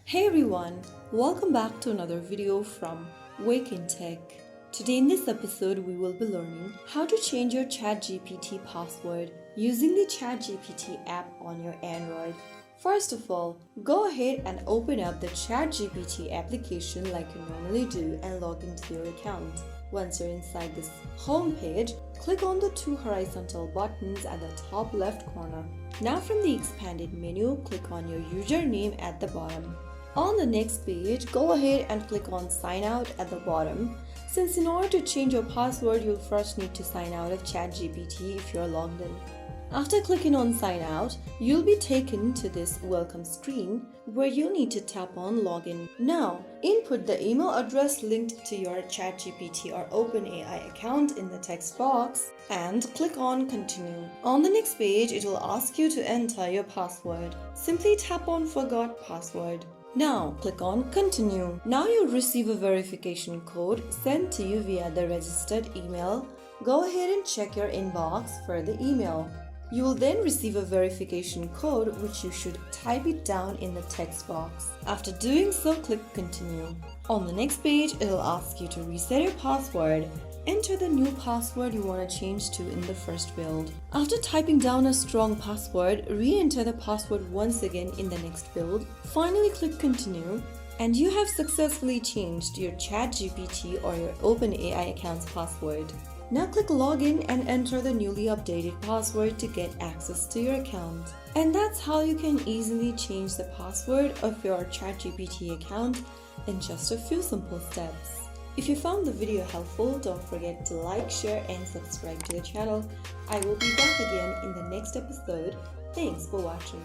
Hey everyone, welcome back to another video from Wake&Tech. Today in this episode we will be learning how to change your ChatGPT password using the ChatGPT app on your Android. First of all, go ahead and open up the ChatGPT application like you normally do and log into your account. Once you're inside this home page, click on the two horizontal buttons at the top left corner. Now from the expanded menu, click on your username at the bottom. On the next page, go ahead and click on Sign Out at the bottom, since in order to change your password, you'll first need to sign out of ChatGPT if you're logged in. After clicking on Sign Out, you'll be taken to this welcome screen where you need to tap on Login. Now, input the email address linked to your ChatGPT or OpenAI account in the text box and click on Continue. On the next page, it will ask you to enter your password. Simply tap on Forgot Password. Now, click on Continue. Now you'll receive a verification code sent to you via the registered email. Go ahead and check your inbox for the email. You will then receive a verification code which you should type it down in the text box. After doing so, click Continue. On the next page, it will ask you to reset your password. Enter the new password you want to change to in the first field. After typing down a strong password, re-enter the password once again in the next field. Finally, click Continue, and you have successfully changed your ChatGPT or your OpenAI account's password. Now click Login and enter the newly updated password to get access to your account. And that's how you can easily change the password of your ChatGPT account in just a few simple steps. If you found the video helpful, don't forget to like, share and subscribe to the channel. I will be back again in the next episode. Thanks for watching.